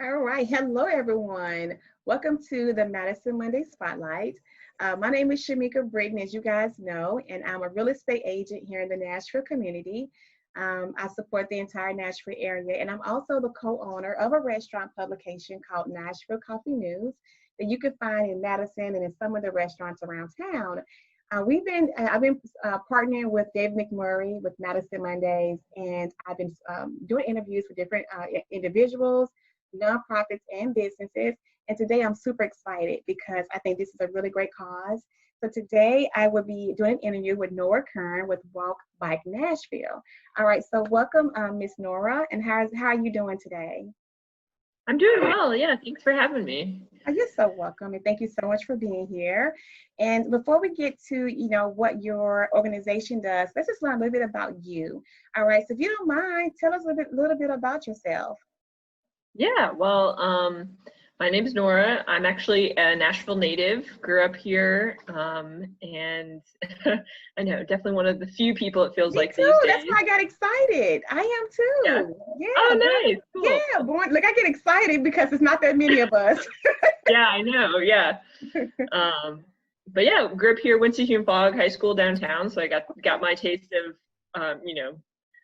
All right. Hello, everyone. Welcome to the Madison Monday Spotlight. My name is Shameka Britton, as you guys know, and I'm a real estate agent here in the Nashville community. I support the entire Nashville area, and I'm also the co-owner of a restaurant publication called Nashville Coffee News that you can find in Madison and in some of the restaurants around town. I've been partnering with Dave McMurray with Madison Mondays, and I've been doing interviews with different individuals, nonprofits, and businesses. And today I'm super excited because I think this is a really great cause. So today I will be doing an interview with Nora Kern with Walk Bike Nashville. All right, so welcome, Miss Nora, and how are you doing today? I'm doing well. Yeah, thanks for having me. Oh, you're so welcome, and thank you so much for being here. And before we get to, what your organization does, let's just learn a little bit about you. All right, so if you don't mind, tell us a little bit about yourself. Yeah, well, my name is Nora. I'm actually a Nashville native, grew up here, and I know, definitely one of the few people it feels Me like these too. That's days. why I got excited. I am Yeah. too. Oh, Yeah, nice. Cool. yeah. Born, like I get excited because it's not that many of us. Yeah, I know. Yeah. Um, but yeah, grew up here, went to Hume-Fogg High School downtown, so I got my taste of,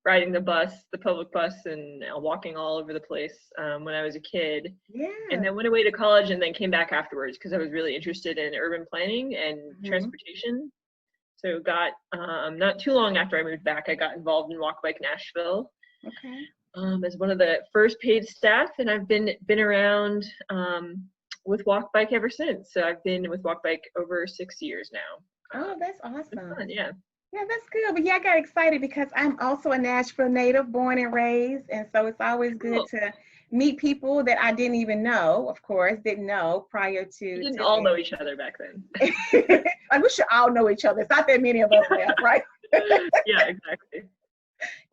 riding the bus, the public bus, and walking all over the place when I was a kid. And Yeah. then went away to college and then came back afterwards because I was really interested in urban planning and Hmm. transportation. So got not too long after I moved back, I got involved in Walk Bike Nashville Okay. as one of the first paid staff, and I've been around with Walk Bike ever since. So I've been with Walk Bike over 6 years now. Oh, that's It's awesome. fun, yeah. Yeah, that's good. But yeah, I got excited because I'm also a Nashville native, born and raised. And so it's always good Cool. to meet people that I didn't even know, of course, didn't know prior We to didn't all know this. each other back then. Like we should all know each other. It's not that many of us left, right? Yeah, exactly.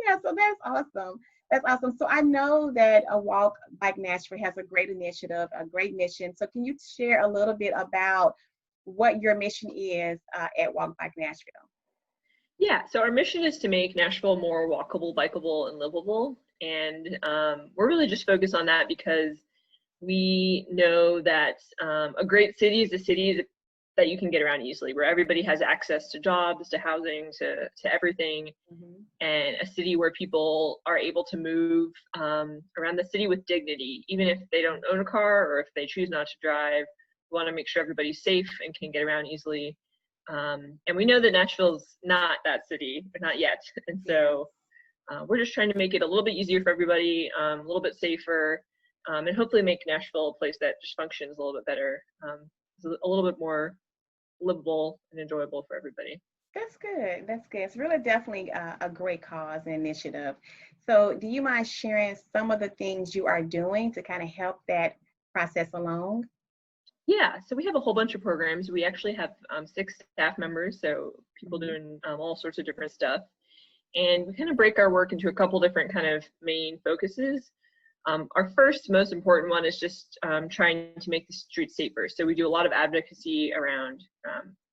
Yeah, so that's awesome. That's awesome. So I know that a Walk Bike Nashville has a great initiative, a great mission. So can you share a little bit about what your mission is at Walk Bike Nashville? Yeah, so our mission is to make Nashville more walkable, bikeable, and livable. And we're really just focused on that because we know that a great city is a city that you can get around easily, where everybody has access to jobs, to housing, to everything, Hmm. and a city where people are able to move around the city with dignity, even if they don't own a car or if they choose not to drive. We want to make sure everybody's safe and can get around easily. And we know that Nashville's not that city, not yet. And Yeah. so we're just trying to make it a little bit easier for everybody, a little bit safer, and hopefully make Nashville a place that just functions a little bit better, a little bit more livable and enjoyable for everybody. That's good. That's good. It's really definitely a great cause and initiative. So, do you mind sharing some of the things you are doing to kind of help that process along? Yeah, so we have a whole bunch of programs. We actually have 6 staff members, so people Hmm. doing all sorts of different stuff. And we kind of break our work into a couple different kind of main focuses. Our first most important one is just trying to make the streets safer. So we do a lot of advocacy around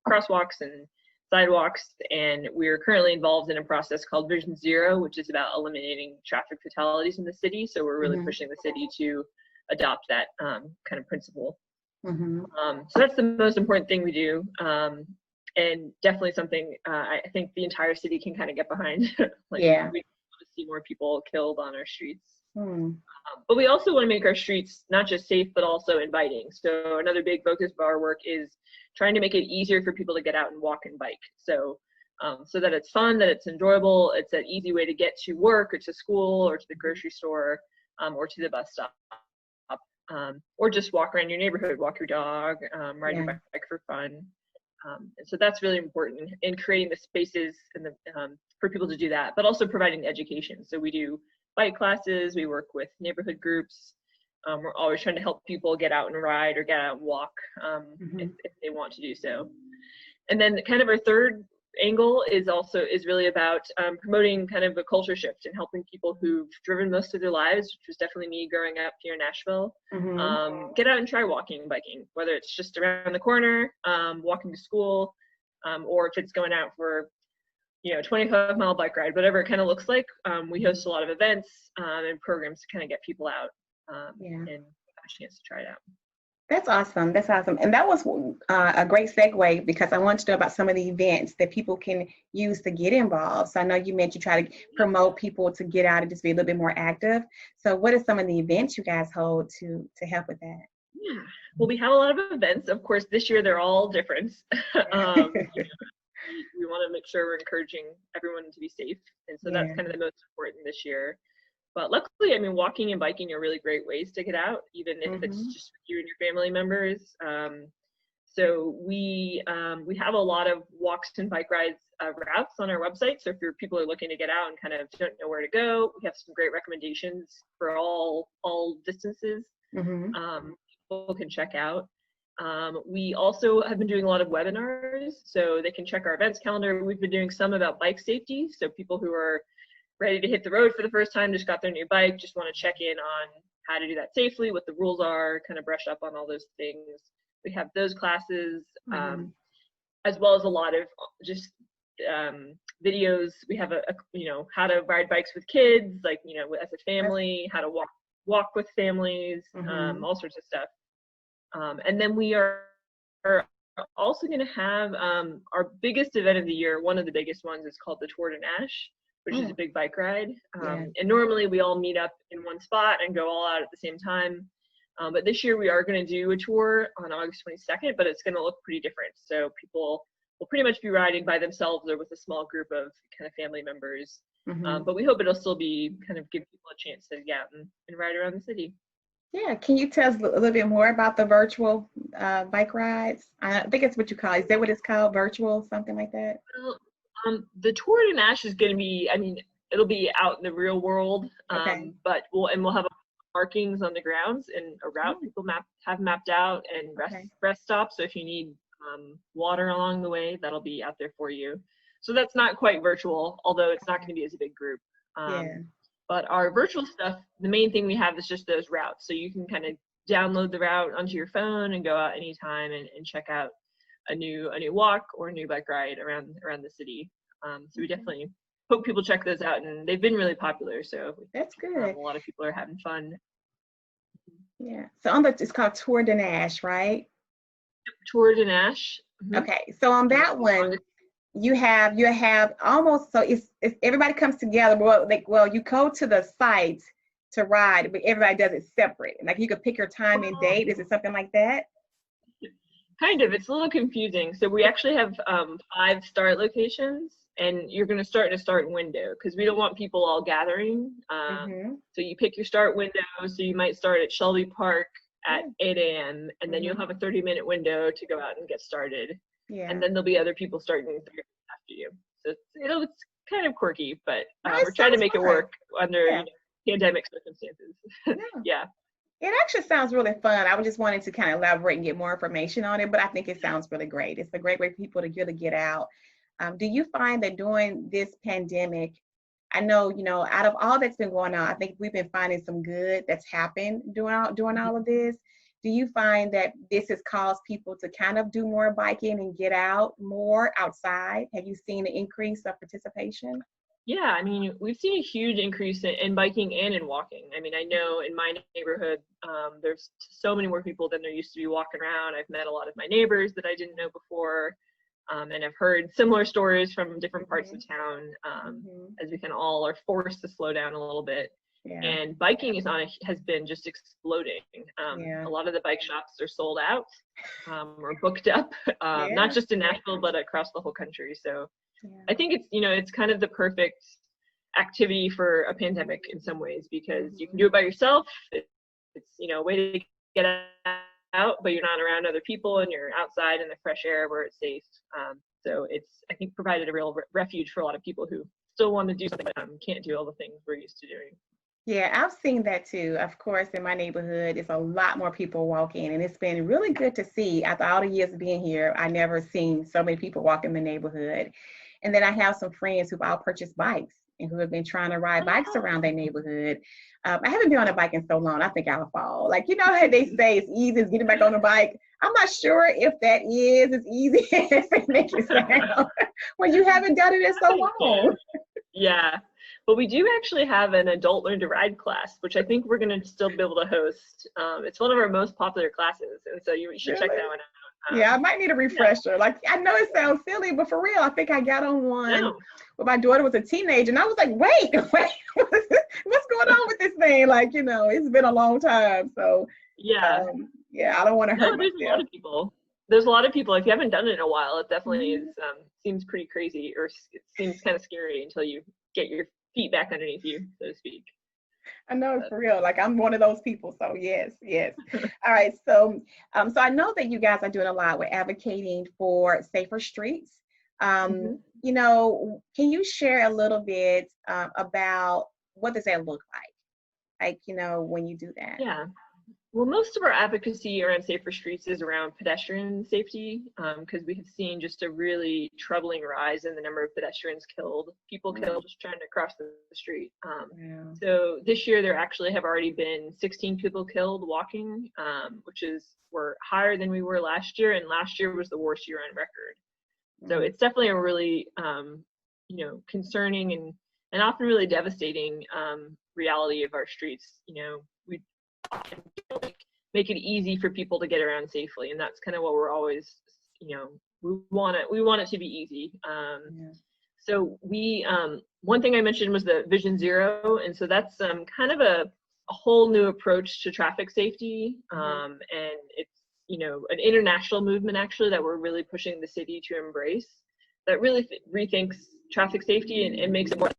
crosswalks and sidewalks, and we're currently involved in a process called Vision Zero, which is about eliminating traffic fatalities in the city. So we're really Hmm. pushing the city to adopt that kind of principle. Hmm. So that's the most important thing we do, and definitely something I think the entire city can kind of get behind. Like we Yeah. want to see more people killed on our streets. Hmm. But we also want to make our streets not just safe, but also inviting. So another big focus of our work is trying to make it easier for people to get out and walk and bike. So that it's fun, that it's enjoyable, it's an easy way to get to work or to school or to the grocery store or to the bus stop. Or just walk around your neighborhood, walk your dog, ride your Yeah. bike for fun. And so that's really important in creating the spaces and for people to do that, but also providing education. So we do bike classes, we work with neighborhood groups. We're always trying to help people get out and ride or get out and walk Hmm. if they want to do so. And then kind of our third angle is really about promoting kind of a culture shift and helping people who've driven most of their lives, which was definitely me growing up here in Nashville, Hmm. get out and try walking and biking, whether it's just around the corner, walking to school, or if it's going out for 25-mile bike ride, whatever it kind of looks like. We host a lot of events and programs to kind of get people out. and have a chance to try it out. That's awesome. That's awesome. And that was a great segue, because I want to know about some of the events that people can use to get involved. So I know you mentioned you try to promote people to get out and just be a little bit more active. So what are some of the events you guys hold to help with that? Yeah, well, we have a lot of events. Of course, this year they're all different. We want to make sure we're encouraging everyone to be safe. And so that's kind of the most important this year. But luckily, I mean, walking and biking are really great ways to get out, even if it's just you and your family members. So we have a lot of walks and bike rides routes on our website. So if people are looking to get out and kind of don't know where to go, we have some great recommendations for all distances. People can check out. We also have been doing a lot of webinars, so they can check our events calendar. We've been doing some about bike safety, so people who are ready to hit the road for the first time, just got their new bike, just want to check in on how to do that safely, what the rules are, kind of brush up on all those things. We have those classes, as well as a lot of just videos. We have how to ride bikes with kids, like, as a family, how to walk with families, all sorts of stuff. And then we are also going to have our biggest event of the year. One of the biggest ones is called the Tour de Nash, which is a big bike ride. And normally we all meet up in one spot and go all out at the same time. But this year we are going to do a tour on August 22nd, but it's going to look pretty different. So people will pretty much be riding by themselves or with a small group of kind of family members. But we hope it'll still be kind of give people a chance to get out and ride around the city. Yeah, can you tell us a little bit more about the virtual bike rides? I think it's what you call it. Is that what it's called? Virtual, something like that? Well, the Tour de Nash is going to be, it'll be out in the real world, but we'll have markings on the grounds and a route people have mapped out, and rest stops. So if you need water along the way, that'll be out there for you. So that's not quite virtual, although it's not going to be as a big group. But our virtual stuff, the main thing we have is just those routes. So you can kind of download the route onto your phone and go out anytime and check out a new walk or a new bike ride around the city. So we definitely hope people check those out, and they've been really popular. So that's good. A lot of people are having fun. Yeah. So it's called Tour de Nash, right? Tour de Nash. Okay. So on that one, you have almost, so it's everybody comes together. Well, you go to the site to ride, but everybody does it separate. Like you could pick your time and date. Is it something like that? Kind of. It's a little confusing. So we actually have 5 start locations, and you're going to start in a start window because we don't want people all gathering. So you pick your start window. So you might start at Shelby Park at 8 a.m. and then you'll have a 30-minute window to go out and get started. And then there'll be other people starting 30 minutes after you. So it's kind of quirky, but we're trying to make it work under pandemic circumstances. It actually sounds really fun. I was just wanting to kind of elaborate and get more information on it, but I think it sounds really great. It's a great way for people to really get out. Do you find that during this pandemic, I know, out of all that's been going on, I think we've been finding some good that's happened during all of this. Do you find that this has caused people to kind of do more biking and get out more outside? Have you seen an increase of participation? Yeah, we've seen a huge increase in biking and in walking. I know in my neighborhood, there's so many more people than there used to be walking around. I've met a lot of my neighbors that I didn't know before, and I've heard similar stories from different parts of town as we kind of all are forced to slow down a little bit. And biking has been just exploding. A lot of the bike shops are sold out or booked up, not just in Nashville, but across the whole country. So I think it's kind of the perfect activity for a pandemic in some ways, because you can do it by yourself. It's a way to get out, but you're not around other people and you're outside in the fresh air where it's safe. So it's, I think, provided a real refuge for a lot of people who still want to do something but can't do all the things we're used to doing. Yeah, I've seen that too. Of course, in my neighborhood, it's a lot more people walking, and it's been really good to see. After all the years of being here, I never seen so many people walk in the neighborhood. And then I have some friends who've all purchased bikes and who have been trying to ride bikes around their neighborhood. I haven't been on a bike in so long, I think I'll fall. Like, how they say it's easy as getting back on the bike. I'm not sure if that is as easy as it makes it sound when you haven't done it in so long. Yeah. But we do actually have an adult learn to ride class, which I think we're going to still be able to host. It's one of our most popular classes, and so you should check that one out. Yeah, I might need a refresher. Like, I know it sounds silly, but for real, I think I got on one when my daughter was a teenager, and I was like, wait, what's going on with this thing? Like, you know, it's been a long time. So, yeah, I don't want to hurt myself. A lot of people. There's a lot of people, if you haven't done it in a while, it definitely is, seems pretty crazy, or it seems kind of scary until you get your feet back underneath you, so to speak. I know, for real. Like, I'm one of those people. So yes. All right. So, so I know that you guys are doing a lot with advocating for safer streets. You know, can you share a little bit about what does that look like? Like, you know, when you do that? Yeah. Well, most of our advocacy around safer streets is around pedestrian safety, because we have seen just a really troubling rise in the number of pedestrians killed, people killed just trying to cross the street. So this year there actually have already been 16 people killed walking, which were higher than we were last year, and last year was the worst year on record. So it's definitely a really, you know, concerning and often really devastating reality of our streets. You know, we make it easy for people to get around safely, and that's kind of what we're always, you know, we want it to be easy. So we one thing I mentioned was the Vision Zero, and so that's kind of a whole new approach to traffic safety, and it's, you know, an international movement actually that we're really pushing the city to embrace, that really rethinks traffic safety and makes it more.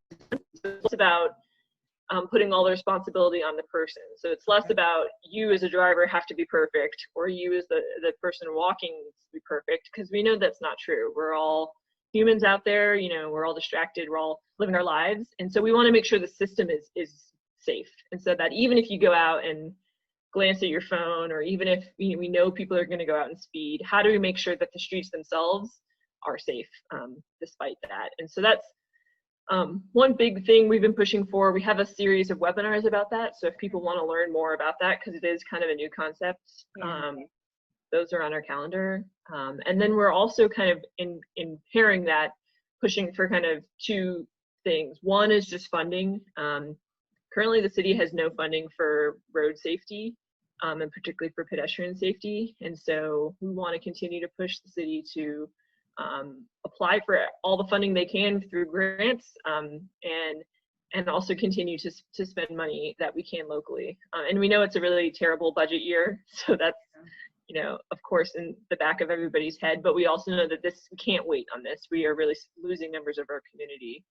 It's about putting all the responsibility on the person. So it's less about you as a driver have to be perfect, or you as the person walking needs to be perfect, because we know that's not true. We're all humans out there, you know, we're all distracted, we're all living our lives. And so we want to make sure the system is safe. And so that even if you go out and glance at your phone, or even if we know people are going to go out and speed, how do we make sure that the streets themselves are safe despite that? And so that's one big thing we've been pushing for. We have a series of webinars about that. So if people want to learn more about that, because it is kind of a new concept, those are on our calendar. And then we're also kind of in pairing that, pushing for kind of two things. One is just funding. Currently the city has no funding for road safety, and particularly for pedestrian safety. And so we want to continue to push the city to apply for all the funding they can through grants, and also continue to spend money that we can locally. And we know it's a really terrible budget year, so that's, you know, of course, in the back of everybody's head, but we also know that we can't wait on this. We are really losing members of our community.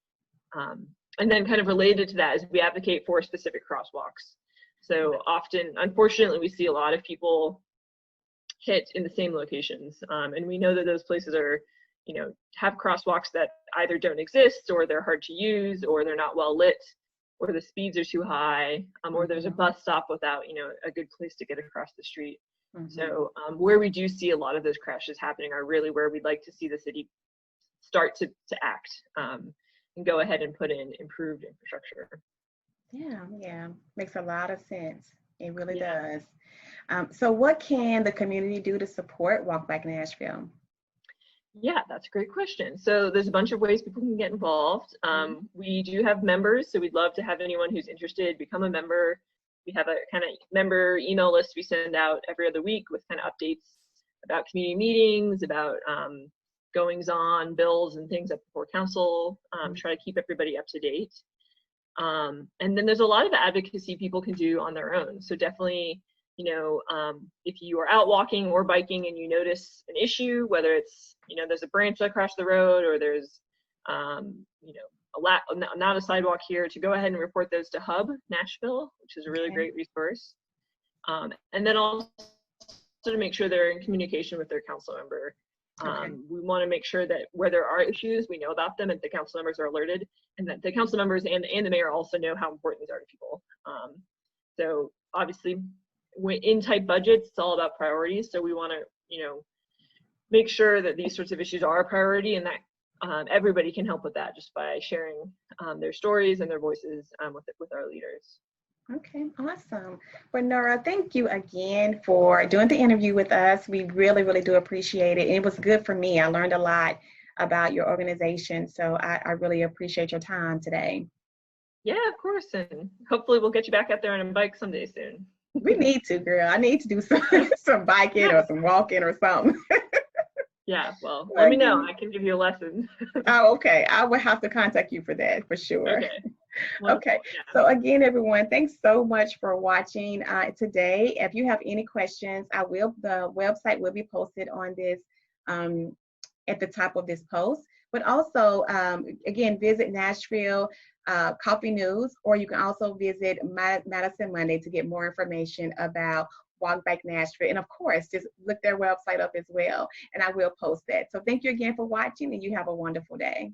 And then kind of related to that is we advocate for specific crosswalks. So often, unfortunately, we see a lot of people hit in the same locations. And we know that those places are, you know, have crosswalks that either don't exist, or they're hard to use, or they're not well lit, or the speeds are too high, or there's a bus stop without, you know, a good place to get across the street. So where we do see a lot of those crashes happening are really where we'd like to see the city start to act, and go ahead and put in improved infrastructure. Yeah, makes a lot of sense. It really does. So what can the community do to support Walk Back Nashville? Yeah, that's a great question. So there's a bunch of ways people can get involved. We do have members, so we'd love to have anyone who's interested become a member. We have a kind of member email list we send out every other week with kind of updates about community meetings, about goings on, bills and things up before council, try to keep everybody up to date. And then there's a lot of advocacy people can do on their own. So definitely, you know, if you are out walking or biking and you notice an issue, whether it's, you know, there's a branch across the road, or there's, you know, not a sidewalk here, to go ahead and report those to Hub Nashville, which is a really great resource. And then also to make sure they're in communication with their council member. We want to make sure that where there are issues, we know about them, and the council members are alerted, and that the council members and the mayor also know how important these are to people. So obviously, in tight budgets, it's all about priorities. So we want to, you know, make sure that these sorts of issues are a priority, and that everybody can help with that just by sharing their stories and their voices with our leaders. Okay, awesome. Well, Nora, thank you again for doing the interview with us. We really, really do appreciate it. And it was good for me. I learned a lot about your organization. So I really appreciate your time today. Yeah, of course. And hopefully we'll get you back out there on a bike someday soon. We need to, girl. I need to do some biking or some walking or something. Yeah, well, let me know. I can give you a lesson. Oh, okay. I will have to contact you for that for sure. Okay. Okay. Yeah. So again, everyone, thanks so much for watching today. If you have any questions, the website will be posted on this at the top of this post. But also, again, visit Nashville Coffee News, or you can also visit Madison Monday to get more information about Walk Back Nashville. And of course, just look their website up as well. And I will post that. So thank you again for watching, and you have a wonderful day.